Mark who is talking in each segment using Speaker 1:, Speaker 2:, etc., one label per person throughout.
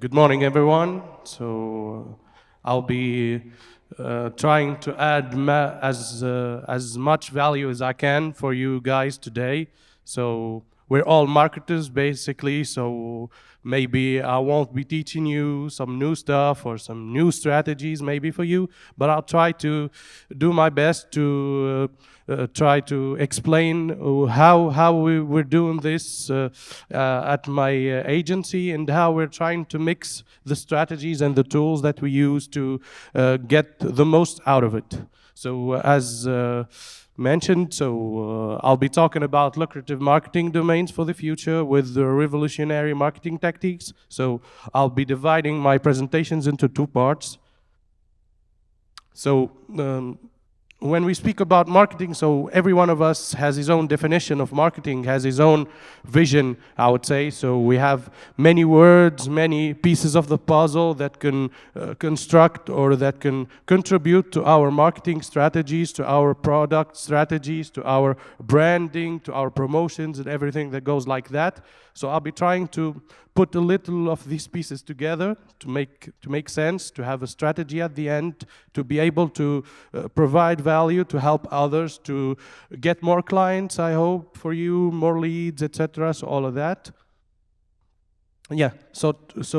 Speaker 1: Good morning, everyone. So I'll be trying to add as much value as I can for you guys today. So we're all marketers, basically. So maybe I won't be teaching you some new stuff or some new strategies, maybe for you, but I'll try to do my best to try to explain how we're doing this at my agency and how we're trying to mix the strategies and the tools that we use to get the most out of it. So as mentioned, I'll be talking about lucrative marketing domains for the future with the revolutionary marketing tactics. So I'll be dividing my presentations into two parts. So when we speak about marketing, so every one of us has his own definition of marketing, has his own vision, I would say. So we have many words, many pieces of the puzzle that can construct or that can contribute to our marketing strategies, to our product strategies, to our branding, to our promotions and everything that goes like that. So I'll be trying to put a little of these pieces together to make sense, to have a strategy at the end, to be able to provide value, to help others, to get more clients, I hope, for you, more leads, etc. So all of that. Yeah, so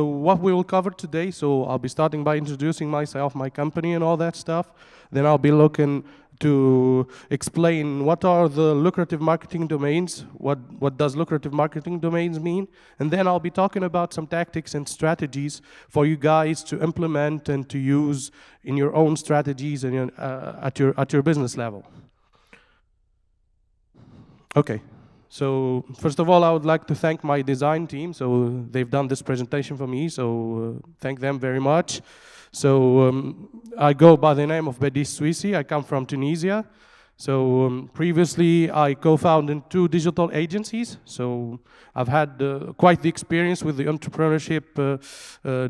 Speaker 1: what we will cover today, so I'll be starting by introducing myself, my company and all that stuff. Then I'll be looking to explain what are the lucrative marketing domains, what does lucrative marketing domains mean, and then I'll be talking about some tactics and strategies for you guys to implement and to use in your own strategies and at your business level. Okay. So first of all, I would like to thank my design team. So they've done this presentation for me, so thank them very much. So I go by the name of Badis Souissi. I come from Tunisia. So previously, I co-founded 2 digital agencies. So I've had quite the experience with the entrepreneurship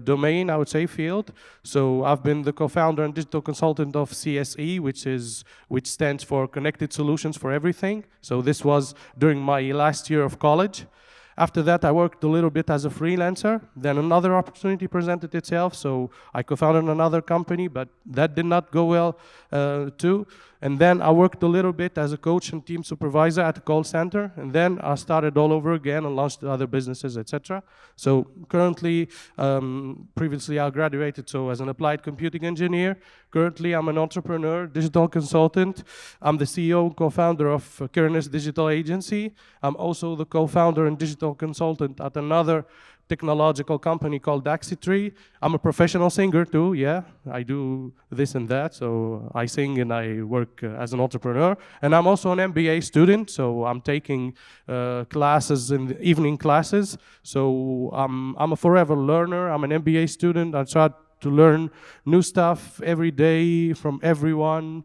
Speaker 1: domain, I would say, field. So I've been the co-founder and digital consultant of CSE, which stands for Connected Solutions for Everything. So this was during my last year of college. After that, I worked a little bit as a freelancer. Then another opportunity presented itself, so I co-founded another company, but that did not go well too. And then I worked a little bit as a coach and team supervisor at a call center, and then I started all over again and launched other businesses, etc. So currently, previously I graduated as an applied computing engineer. Currently, I'm an entrepreneur, digital consultant. I'm the CEO and co-founder of Kiranis Digital Agency. I'm also the co-founder and digital consultant at another technological company called Axi3. I'm a professional singer too, yeah. I do this and that, so I sing and I work as an entrepreneur. And I'm also an MBA student, so I'm taking classes in the evening classes. So I'm a forever learner. I'm an MBA student. I try to learn new stuff every day from everyone.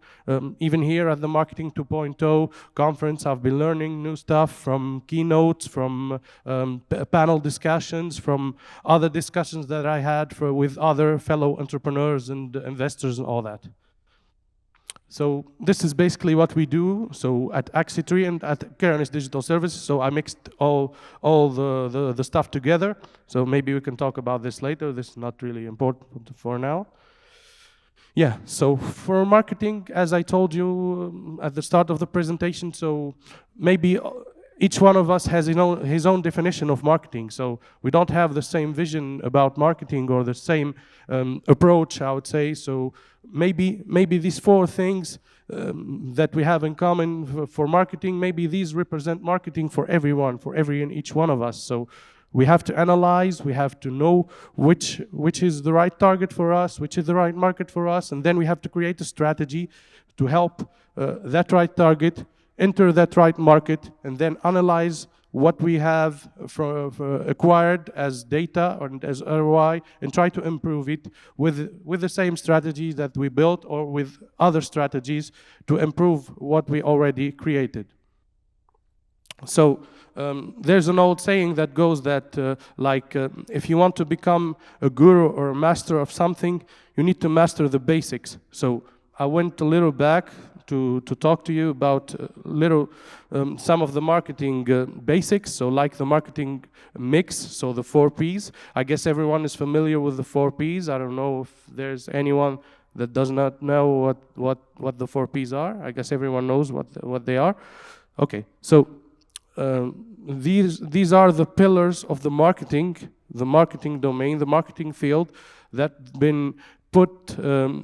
Speaker 1: Even here at the Marketing 2.0 conference, I've been learning new stuff from keynotes, from panel discussions, from other discussions that I had with other fellow entrepreneurs and investors and all that. So this is basically what we do. So at Axi3 and at Kiranis Digital Services, so I mixed all the stuff together. So maybe we can talk about this later. This is not really important for now. Yeah, so for marketing, as I told you at the start of the presentation, so maybe each one of us has his own definition of marketing. So we don't have the same vision about marketing or the same approach, I would say. So maybe these 4 things that we have in common for marketing, maybe these represent marketing for everyone, for every and each one of us. So we have to analyze, we have to know which is the right target for us, which is the right market for us, and then we have to create a strategy to help that right target enter that right market, and then analyze what we have acquired as data or as ROI and try to improve it with the same strategies that we built or with other strategies to improve what we already created. So there's an old saying that goes that if you want to become a guru or a master of something, you need to master the basics. So I went a little back to talk to you about some of the marketing basics, so like the marketing mix, so the 4 Ps. I guess everyone is familiar with the 4 Ps. I don't know if there's anyone that does not know what the 4 Ps are. I guess everyone knows what they are. Okay, so these are the pillars of the marketing domain, the marketing field that been put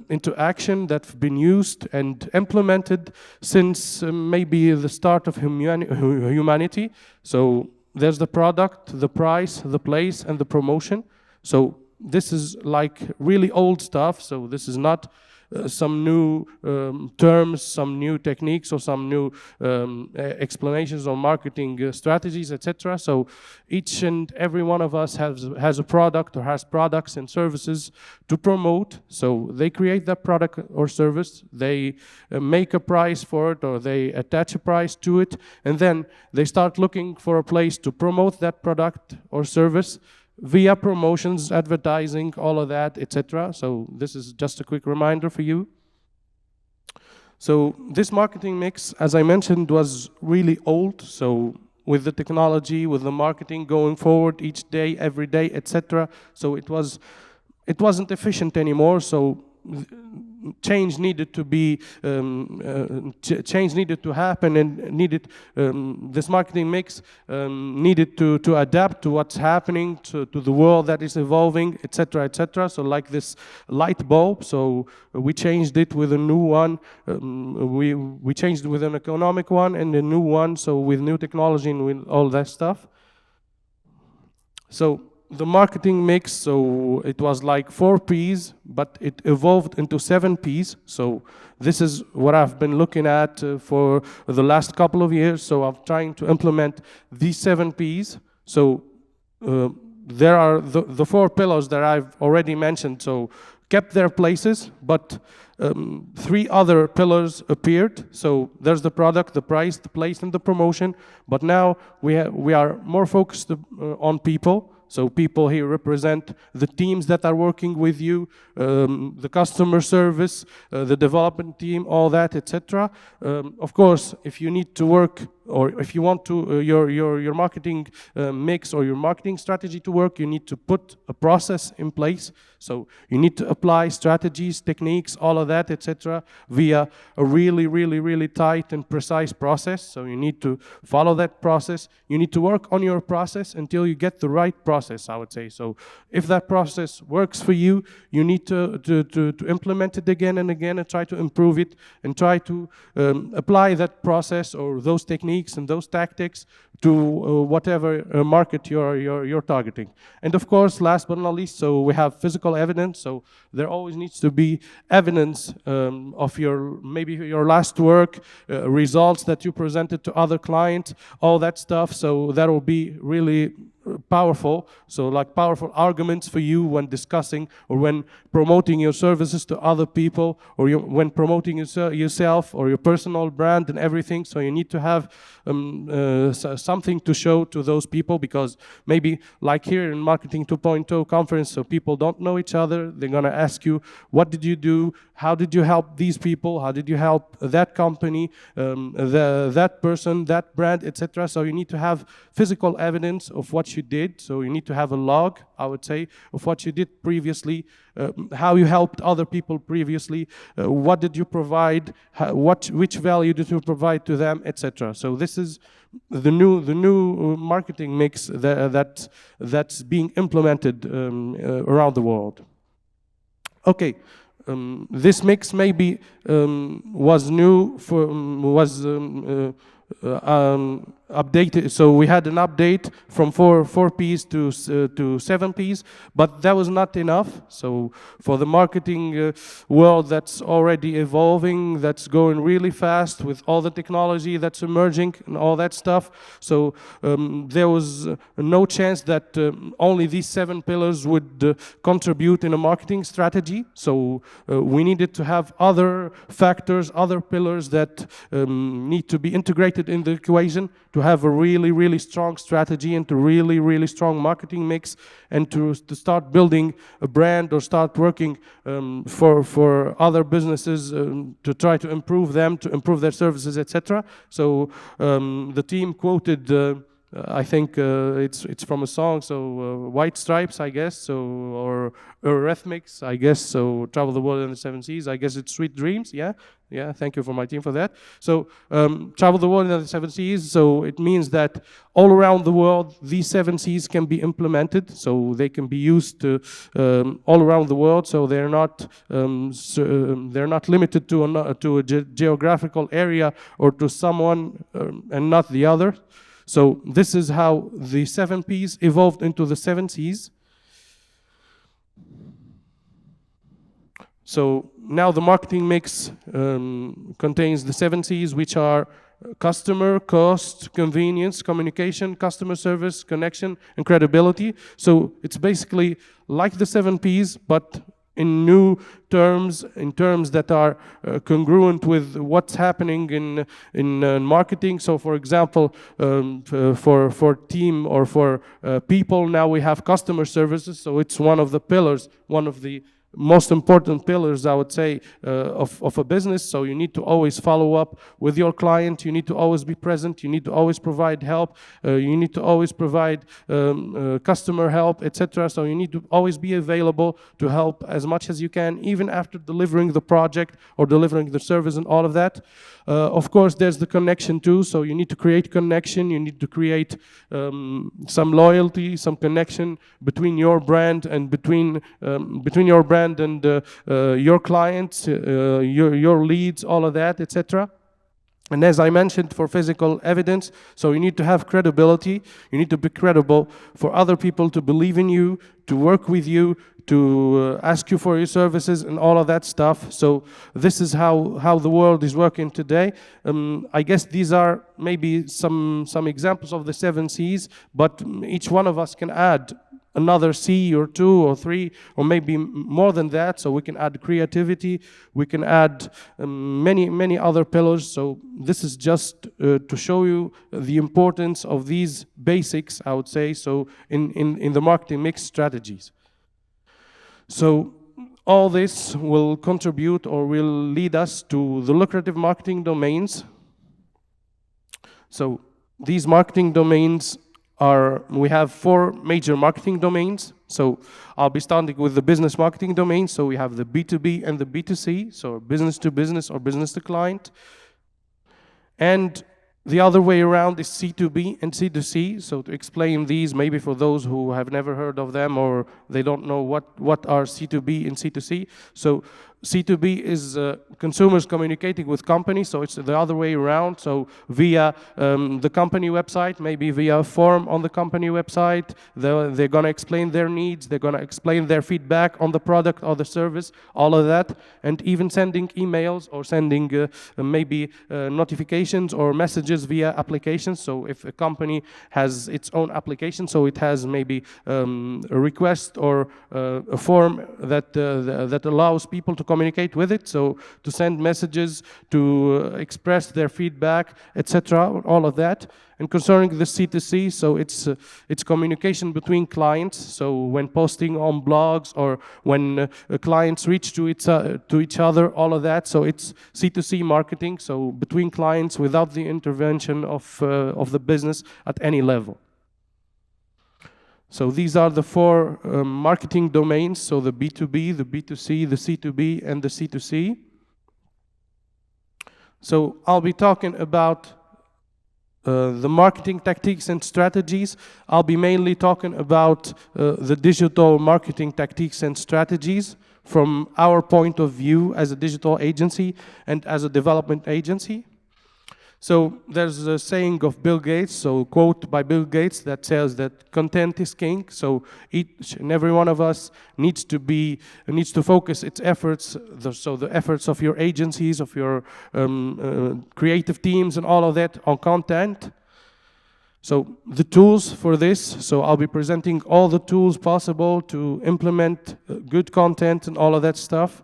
Speaker 1: into action, that's been used and implemented since maybe the start of humanity. So there's the product, the price, the place, and the promotion. So this is like really old stuff. So this is not some new terms, some new techniques, or some new explanations on marketing strategies, etc. So each and every one of us has a product or has products and services to promote. So they create that product or service, they make a price for it, or they attach a price to it, and then they start looking for a place to promote that product or service via promotions, advertising, all of that, etc. So this is just a quick reminder for you. So this marketing mix, as I mentioned, was really old. So with the technology, with the marketing going forward each day, every day, etc. So it wasn't efficient anymore. So change needed to be change needed to happen, and this marketing mix needed to adapt to what's happening, to the world that is evolving, etc., etc. So like this light bulb, so we changed it with a new one. We changed it with an economic one and a new one, so with new technology and with all that stuff. So the marketing mix, so it was like 4 Ps, but it evolved into 7 Ps. So this is what I've been looking at for the last couple of years. So I'm trying to implement these 7 Ps. So there are the 4 pillars that I've already mentioned, so kept their places, but 3 other pillars appeared. So there's the product, the price, the place, and the promotion. But now we are more focused on people. So people here represent the teams that are working with you, the customer service, the development team, all that, etc. Of course, if you need to work, or if you want to your marketing mix or your marketing strategy to work, you need to put a process in place. So you need to apply strategies, techniques, all of that, etc., via a really, really, really tight and precise process. So you need to follow that process. You need to work on your process until you get the right process, I would say. So if that process works for you, you need to implement it again and again, and try to improve it, and try to apply that process or those techniques and those tactics to whatever market you're targeting. And of course, last but not least, so we have physical evidence. So there always needs to be evidence of maybe your last work, results that you presented to other clients, all that stuff. So that will be really powerful, so like powerful arguments for you when discussing or when promoting your services to other people, or when promoting yourself or your personal brand and everything. So you need to have something to show to those people, because maybe like here in Marketing 2.0 conference, so people don't know each other. They're gonna ask you, what did you do? How did you help these people? How did you help that company, that person, that brand, etc.? So you need to have physical evidence of what you did. So you need to have a log, I would say, of what you did previously, how you helped other people previously, what did you provide, which value did you provide to them, etc. So this is the new marketing mix that's being implemented around the world. Okay. This mix maybe was new updated. So we had an update from 4 Ps to 7 Ps, but that was not enough. So for the marketing world that's already evolving, that's going really fast with all the technology that's emerging and all that stuff, so there was no chance that only these 7 pillars would contribute in a marketing strategy. So we needed to have other factors, other pillars that need to be integrated in the equation to have a really, really strong strategy and to really, really strong marketing mix, and to start building a brand or start working for other businesses to try to improve them, to improve their services, etc. So the team quoted, I think it's from a song, so White Stripes, I guess, so, or Eurythmics, I guess, so Travel the World in the Seven Seas, I guess it's Sweet Dreams, yeah? Yeah, thank you for my team for that. So Travel the World in the Seven Seas, so it means that all around the world, these 7 Cs can be implemented, so they can be used to all around the world, so they're not limited to a geographical area or to someone and not the other. So this is how the 7 Ps evolved into the 7 Cs. So now the marketing mix contains the 7 Cs, which are customer, cost, convenience, communication, customer service, connection, and credibility. So it's basically like the 7 Ps, but in new terms, in terms that are congruent with what's happening in marketing. So for example, for team or for people, now we have customer services. So it's one of the pillars, one of the most important pillars, I would say, of a business. So you need to always follow up with your client. You need to always be present. You need to always provide help. You need to always provide customer help, etc. So you need to always be available to help as much as you can, even after delivering the project or delivering the service and all of that. Of course, there's the connection too. So you need to create connection. You need to create some loyalty, some connection between your brand and between your brand and your clients, your leads, all of that, etc. And as I mentioned, for physical evidence, so you need to have credibility. You need to be credible for other people to believe in you, to work with you, to ask you for your services and all of that stuff. So this is how the world is working today. I guess these are maybe some examples of the 7 Cs, but each one of us can add another C or 2 or 3 or maybe more than that. So we can add creativity, we can add many other pillars. So this is just to show you the importance of these basics, I would say, so in the marketing mix strategies. So all this will contribute or will lead us to the lucrative marketing domains. So these marketing domains we have 4 major marketing domains. So I'll be starting with the business marketing domain. So we have the B2B and the B2C, so business to business or business to client. And the other way around is C2B and C2C. So to explain these, maybe for those who have never heard of them or they don't know what are C2B and C2C. So C2B is consumers communicating with companies, so it's the other way around. So via the company website, maybe via a form on the company website, they're going to explain their needs, they're going to explain their feedback on the product or the service, all of that, and even sending emails or sending maybe notifications or messages via applications. So if a company has its own application, so it has maybe a request or a form that allows people to communicate with it, so to send messages, to express their feedback, etc., all of that. And concerning the C2C, so it's communication between clients. So when posting on blogs or when clients reach to each other, all of that. So it's C2C marketing, so between clients without the intervention of the business at any level. So these are the 4 marketing domains, so the B2B, the B2C, the C2B, and the C2C. So I'll be talking about the marketing tactics and strategies. I'll be mainly talking about the digital marketing tactics and strategies from our point of view as a digital agency and as a development agency. So there's a saying of Bill Gates, so quote by Bill Gates that says that content is king. So each and every one of us needs to focus its efforts, so the efforts of your agencies, of your creative teams and all of that on content. So the tools for this, so I'll be presenting all the tools possible to implement good content and all of that stuff.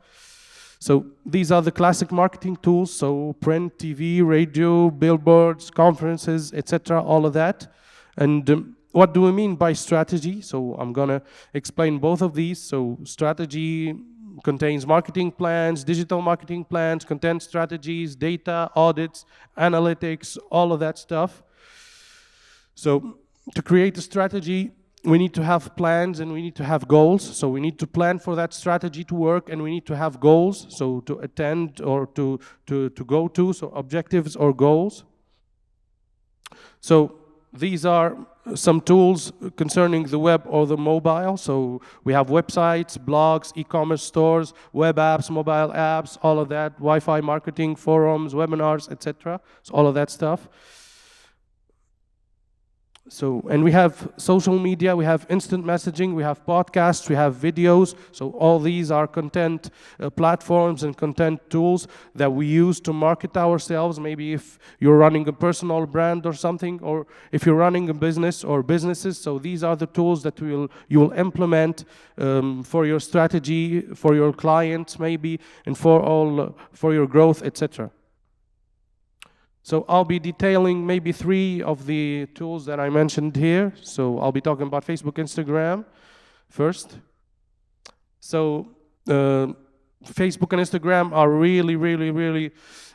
Speaker 1: So these are the classic marketing tools, so print, TV, radio, billboards, conferences, etc., all of that. And what do we mean by strategy? So I'm gonna explain both of these. So strategy contains marketing plans, digital marketing plans, content strategies, data, audits, analytics, all of that stuff. So to create a strategy, we need to have plans and we need to have goals. So we need to plan for that strategy to work, and we need to have goals, so to attend or to go to, so objectives or goals. So these are some tools concerning the web or the mobile. So we have websites, blogs, e-commerce stores, web apps, mobile apps, all of that, Wi-Fi marketing, forums, webinars, etc. So all of that stuff. So, and we have social media, we have instant messaging, we have podcasts, we have videos. So all these are content platforms and content tools that we use to market ourselves. Maybe if you're running a personal brand or something, or if you're running a business or businesses. So these are the tools that you will implement for your strategy, for your clients maybe, and for your growth, etc. So I'll be detailing maybe 3 of the tools that I mentioned here. So I'll be talking about Facebook, Instagram first. So Facebook and Instagram are really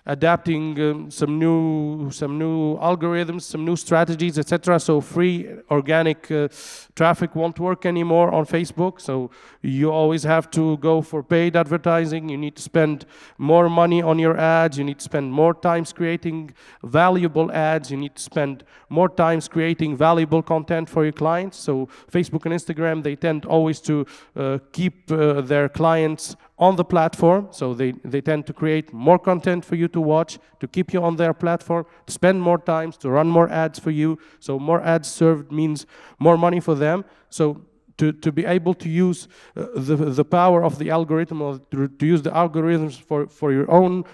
Speaker 1: adapting some new algorithms, some new strategies, etc. So free organic traffic won't work anymore on Facebook. So you always have to go for paid advertising. You need to spend more money on your ads. You need to spend more time creating valuable ads. You need to spend more time creating valuable content for your clients. So Facebook and Instagram, they tend always to keep their clients on the platform, so they tend to create more content for you to watch, to keep you on their platform, to spend more time, to run more ads for you. So more ads served means more money for them. So to be able to use the power of the algorithm, or to use the algorithms for your own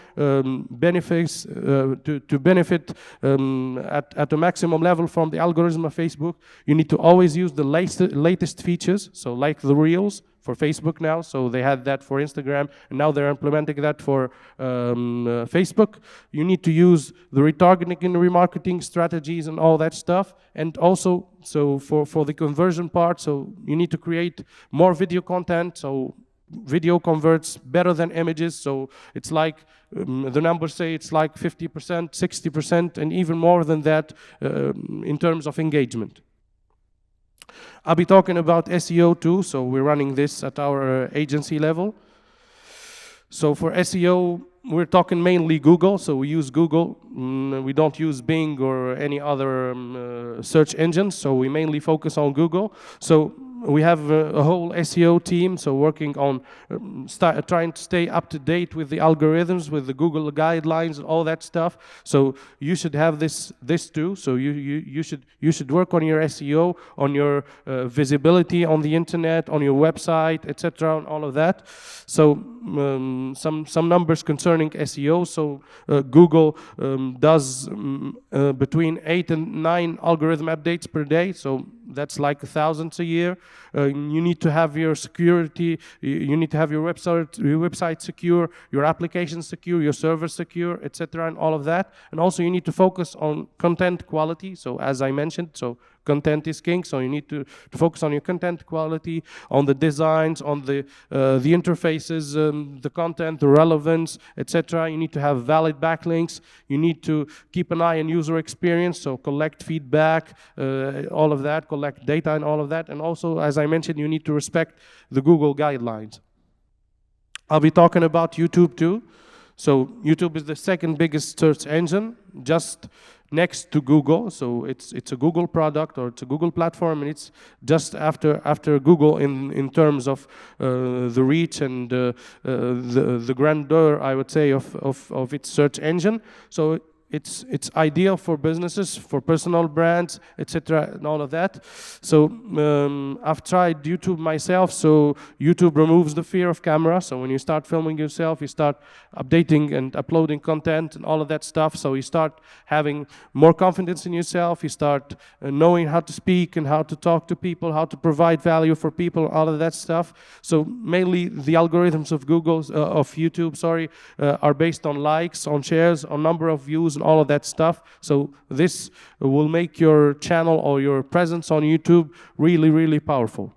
Speaker 1: benefits, to benefit at a maximum level from the algorithm of Facebook, you need to always use the latest features, so like the Reels for Facebook now, so they had that for Instagram, and now they're implementing that for Facebook. You need to use the retargeting and remarketing strategies and all that stuff, and also, so for the conversion part, so you need to create more video content, so video converts better than images, so it's like, the numbers say it's like 50%, 60%, and even more than that in terms of engagement. I'll be talking about SEO too, so we're running this at our agency level. So for SEO, we're talking mainly Google, so we use Google. We don't use Bing or any other search engines, so we mainly focus on Google. So we have a whole SEO team, so working on trying to stay up to date with the algorithms, with the Google guidelines, and all that stuff. So you should have this too. So you should work on your SEO, on your visibility on the internet, on your website, etc., and all of that. So some numbers concerning SEO. So Google does between 8 and 9 algorithm updates per day. So that's like 1,000 a year. You need to have your security. You need to have your website secure, your application secure, your server secure, etc., and all of that. And also, you need to focus on content quality. So, as I mentioned, so content is king. So you need to focus on your content quality, on the designs, on the interfaces, the content, the relevance, etc. You need to have valid backlinks. You need to keep an eye on user experience. So collect feedback, all of that, collect data and all of that. And also, as I mentioned, you need to respect the Google guidelines. I'll be talking about YouTube too. So YouTube is the second biggest search engine, just next to Google. So it's a Google product, or it's a Google platform, and it's just after Google in terms of the reach and the grandeur, I would say, of its search engine. So it's ideal for businesses, for personal brands, etc., and all of that. So I've tried YouTube myself. So YouTube removes the fear of camera. So when you start filming yourself, you start updating and uploading content and all of that stuff. So you start having more confidence in yourself. You start knowing how to speak and how to talk to people, how to provide value for people, all of that stuff. So mainly the algorithms of of YouTube, are based on likes, on shares, on number of views, and all of that stuff. So this will make your channel or your presence on YouTube really, really powerful.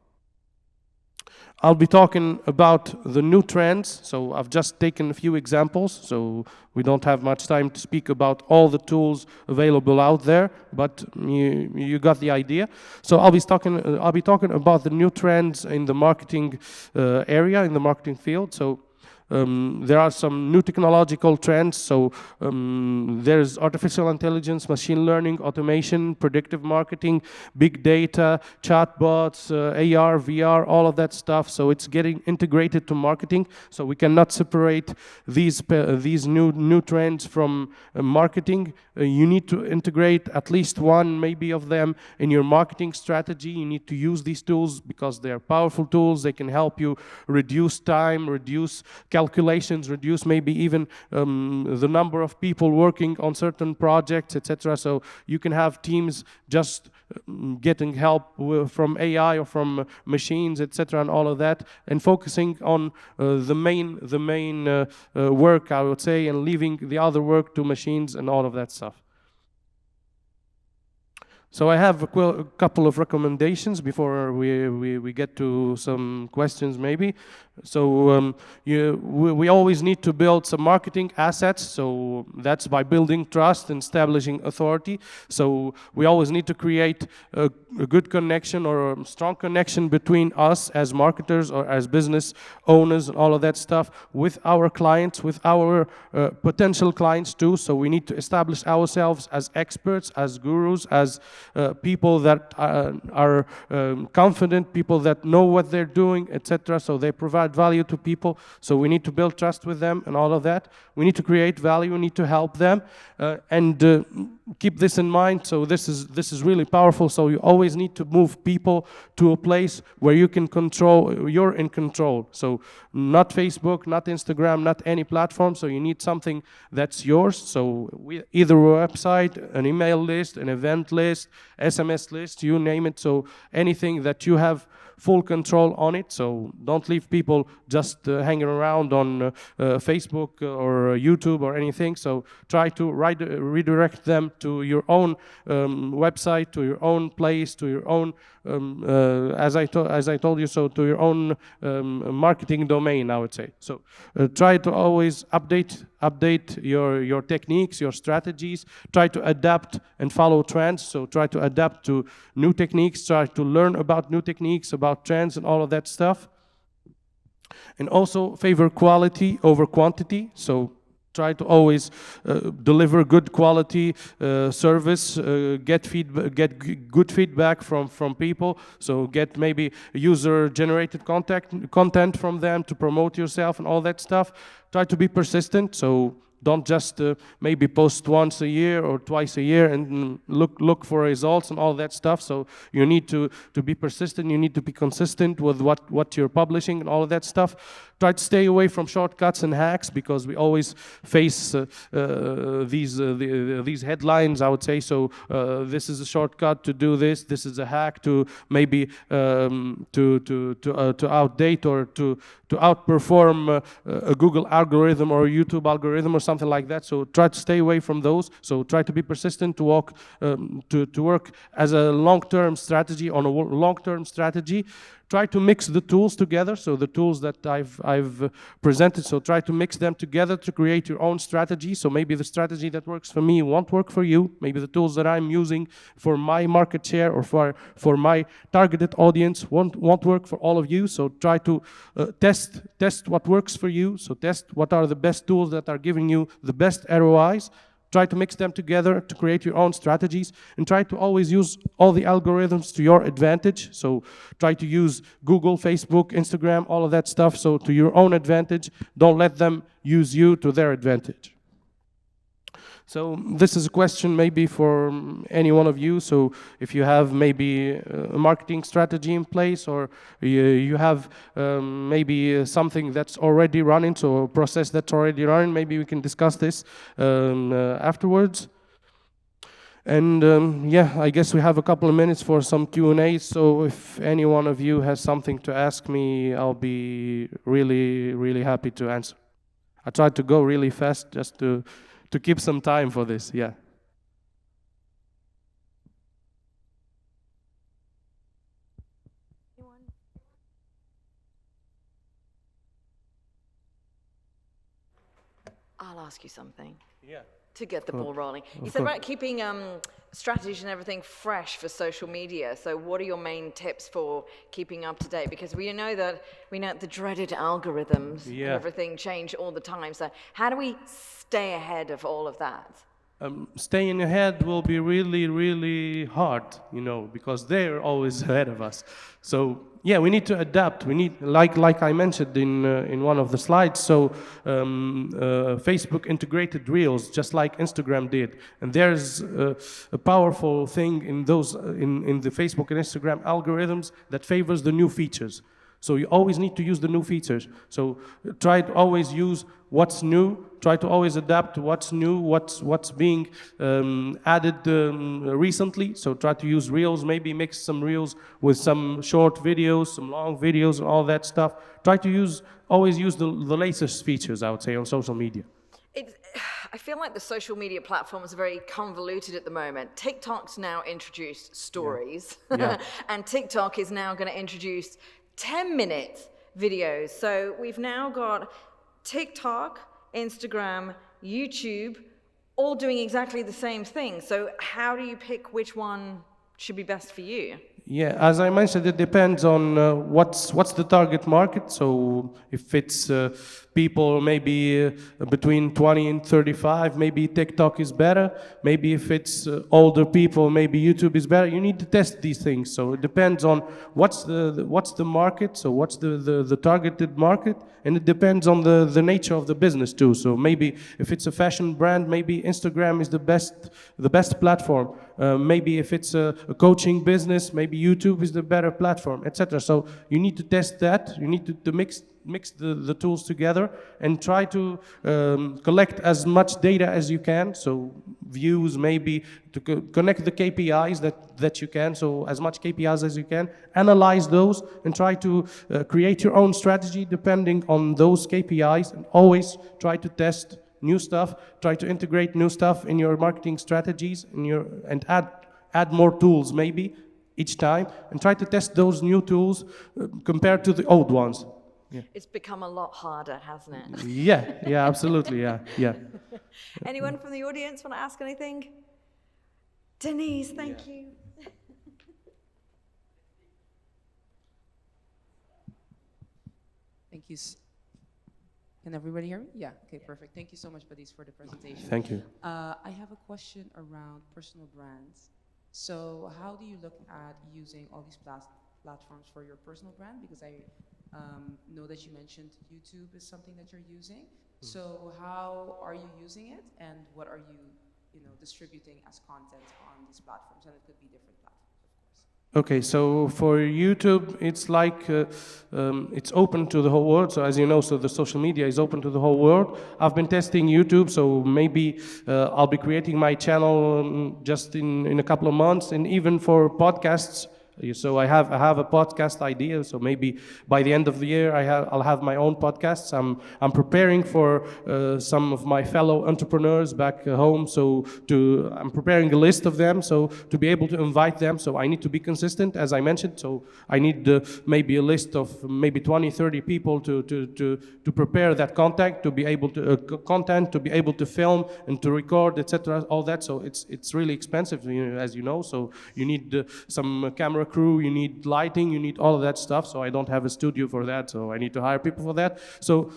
Speaker 1: I'll be talking about the new trends. So I've just taken a few examples. So we don't have much time to speak about all the tools available out there, but you got the idea. So I'll be talking about the new trends in the marketing area, in the marketing field. So there are some new technological trends. So there's artificial intelligence, machine learning, automation, predictive marketing, big data, chatbots, AR, VR, all of that stuff. So it's getting integrated to marketing. So we cannot separate these new trends from marketing. You need to integrate at least one, maybe of them in your marketing strategy. You need to use these tools because they are powerful tools. They can help you reduce time, reduce calculations, reduce maybe even the number of people working on certain projects, etc. So you can have teams just getting help from AI or from machines, etc., and all of that, and focusing on the main work, I would say, and leaving the other work to machines and all of that stuff. So I have a couple of recommendations before we get to some questions maybe. So we always need to build some marketing assets. So that's by building trust and establishing authority. So we always need to create a good connection or a strong connection between us as marketers or as business owners and all of that stuff with our clients, with our potential clients too. So we need to establish ourselves as experts, as gurus, as people that are confident, people that know what they're doing, etc. So they provide value to people. So we need to build trust with them and all of that. We need to create value. We need to help them and keep this in mind. So this is really powerful. So you always need to move people to a place where you can control. You're in control. So not Facebook, not Instagram, not any platform. So you need something that's yours. So either a website, an email list, an event list, SMS list, you name it. So anything that you have full control on it. So don't leave people just hanging around on Facebook or YouTube or anything. So try to redirect them to your own website, to your own place, to your own as I told you, so to your own marketing domain, I would say. So try to always update your techniques, your strategies. Try to adapt and follow trends. So try to adapt to new techniques. Try to learn about new techniques, about trends and all of that stuff. And also favor quality over quantity. So try to always deliver good quality service, get good feedback from people. So get maybe user-generated content from them to promote yourself and all that stuff. Try to be persistent. So don't just maybe post once a year or twice a year and look for results and all that stuff. So you need to be persistent. You need to be consistent with what you're publishing and all of that stuff. Try to stay away from shortcuts and hacks because we always face these headlines, I would say. So this is a shortcut to do this. This is a hack to maybe to outdate or to outperform a Google algorithm or a YouTube algorithm or something like that. So try to stay away from those. So try to be persistent, to work as a long-term strategy, on a long-term strategy. Try to mix the tools together. So the tools that I've presented, so try to mix them together to create your own strategy. So maybe the strategy that works for me won't work for you. Maybe the tools that I'm using for my market share or for my targeted audience won't work for all of you. So try to test what works for you. So test what are the best tools that are giving you the best ROIs. Try to mix them together to create your own strategies, and try to always use all the algorithms to your advantage. So try to use Google, Facebook, Instagram, all of that stuff, so to your own advantage. Don't let them use you to their advantage. So this is a question maybe for any one of you. So if you have maybe a marketing strategy in place, or you have maybe something that's already running, so a process that's already running, maybe we can discuss this afterwards. And yeah, I guess we have a couple of minutes for some Q&A. So if any one of you has something to ask me, I'll be really, really happy to answer. I tried to go really fast just to keep some time for this, yeah.
Speaker 2: I'll ask you something.
Speaker 1: Yeah.
Speaker 2: To get the ball rolling. You said about keeping strategies and everything fresh for social media. So what are your main tips for keeping up to date? Because we know the dreaded algorithms and everything change all the time. So how do we stay ahead of all of that?
Speaker 1: Staying ahead will be really, really hard, because they're always ahead of us. So yeah, we need to adapt. We need, like I mentioned in one of the slides. So Facebook integrated Reels, just like Instagram did, and there's a powerful thing in those in the Facebook and Instagram algorithms that favors the new features. So you always need to use the new features. So try to always use what's new. Try to always adapt to what's new, what's being added recently. So try to use Reels, maybe mix some Reels with some short videos, some long videos, and all that stuff. Try to always use the latest features, I would say, on social media.
Speaker 2: I feel like the social media platforms are very convoluted at the moment. TikTok's now introduced stories, and TikTok is now going to introduce 10-minute videos. So we've now got TikTok, Instagram, YouTube, all doing exactly the same thing. So how do you pick which one should be best for you?
Speaker 1: Yeah, as I mentioned, it depends on what's the target market. So if it's people maybe between 20 and 35, maybe TikTok is better. Maybe if it's older people, maybe YouTube is better. You need to test these things. So it depends on what's the market. So what's the targeted market, and it depends on the nature of the business too. So maybe if it's a fashion brand, maybe Instagram is the best platform. Maybe if it's a coaching business, maybe YouTube is the better platform, etc. So you need to test that. You need to mix the tools together and try to collect as much data as you can. So views, maybe to connect the KPIs that you can. So as much KPIs as you can, analyze those and try to create your own strategy depending on those KPIs, and always try to test new stuff, try to integrate new stuff in your marketing strategies and add more tools maybe each time, and try to test those new tools compared to the old ones. Yeah.
Speaker 2: It's become a lot harder, hasn't it?
Speaker 1: Yeah, absolutely, yeah.
Speaker 2: Anyone from the audience want to ask anything? Denise, thank you.
Speaker 3: Thank you. Can everybody hear me? Yeah, okay, perfect. Thank you so much, Badis, for the presentation.
Speaker 1: Thank you.
Speaker 3: I have a question around personal brands. So how do you look at using all these platforms for your personal brand? Because I know that you mentioned YouTube is something that you're using. So how are you using it, and what are you distributing as content on these platforms? And it could be different platforms, of course.
Speaker 1: Okay, so for YouTube, it's like it's open to the whole world. So as you know, so the social media is open to the whole world. I've been testing YouTube, so maybe I'll be creating my channel just in a couple of months, and even for podcasts. So I have a podcast idea. So maybe by the end of the year, I'll have my own podcasts. I'm preparing for some of my fellow entrepreneurs back home. So I'm preparing a list of them. So to be able to invite them. So I need to be consistent, as I mentioned. So I need maybe a list of maybe 20, 30 people to prepare that content, to be able to film and to record, etc. All that. So it's really expensive, as you know. So you need some camera camera crew, you need lighting, you need all of that stuff. So I don't have a studio for that, so I need to hire people for that. So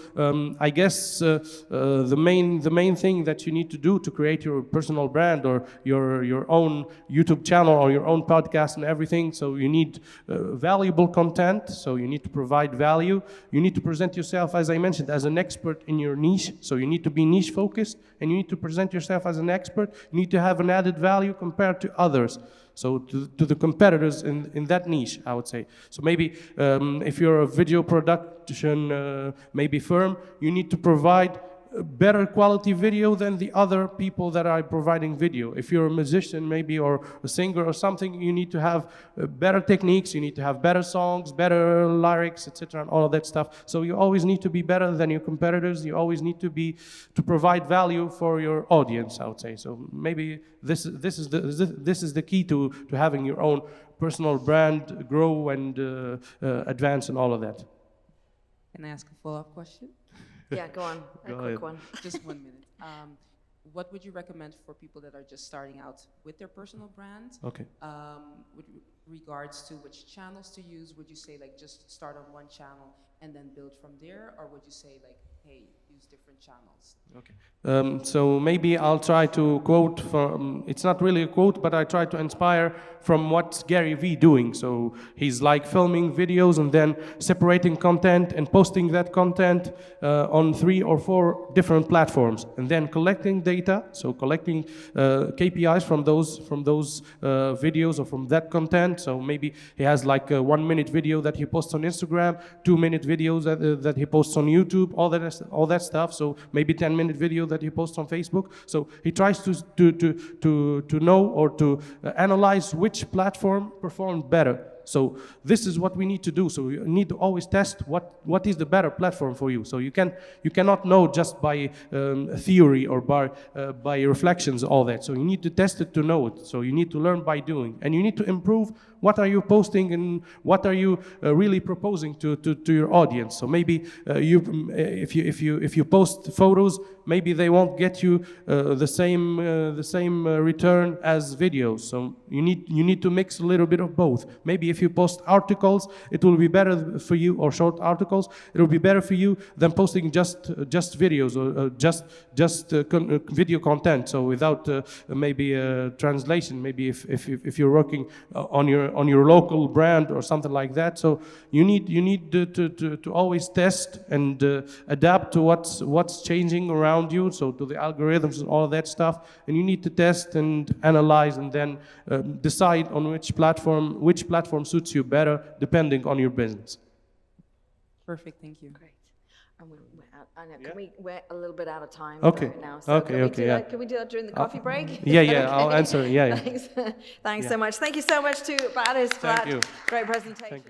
Speaker 1: I guess the main thing that you need to do to create your personal brand or your own YouTube channel or your own podcast and everything. So you need valuable content. So you need to provide value. You need to present yourself, as I mentioned, as an expert in your niche. So you need to be niche focused, and you need to present yourself as an expert. You need to have an added value compared to others. So to the competitors in that niche, I would say. So maybe if you're a video production maybe firm, you need to provide better quality video than the other people that are providing video. If you're a musician maybe or a singer or something, you need to have better techniques, you need to have better songs, better lyrics, etc., and all of that stuff. So you always need to be better than your competitors. You always need to provide value for your audience, I would say. So maybe this is the key to having your own personal brand grow and advance and all of that.
Speaker 3: Can I ask a follow-up question?
Speaker 2: Yeah, go on. A quick one.
Speaker 3: Just 1 minute. What would you recommend for people that are just starting out with their personal brand?
Speaker 1: Okay.
Speaker 3: With regards to which channels to use, would you say like just start on one channel and then build from there, or would you say like, hey, use different channels?
Speaker 1: Okay. So maybe I'll try to quote from, it's not really a quote, but I try to inspire from what's Gary Vee doing. So he's like filming videos and then separating content and posting that content on 3 or 4 different platforms, and then collecting data, so collecting KPIs from those videos or from that content. So maybe he has like a 1-minute video that he posts on Instagram, 2-minute videos that he posts on YouTube, all that stuff. So maybe 10-minute video that he posts on Facebook. So he tries to know or to analyze which platform performed better. So this is what we need to do. So you need to always test what is the better platform for you. So you cannot know just by theory or by reflections all that. So you need to test it to know it. So you need to learn by doing, and you need to improve. What are you posting and what are you really proposing to your audience? So maybe if you post photos, maybe they won't get you the same return as videos. So you need to mix a little bit of both. Maybe if you post articles, it will be better for you, or short articles, it will be better for you than posting just videos or just video content. So without maybe a translation. Maybe if you're working on your local brand or something like that. So you need to always test and adapt to what's changing around you. So to the algorithms and all of that stuff. And you need to test and analyze and then decide on which platform suits you better depending on your business.
Speaker 3: Perfect, thank you.
Speaker 2: Great. And I know, we're a little bit out of time now.
Speaker 1: So
Speaker 2: can we do that during the coffee break?
Speaker 1: Yeah,
Speaker 2: okay.
Speaker 1: I'll answer. Yeah.
Speaker 2: Thanks so much. Thank you so much to Badis for that great presentation.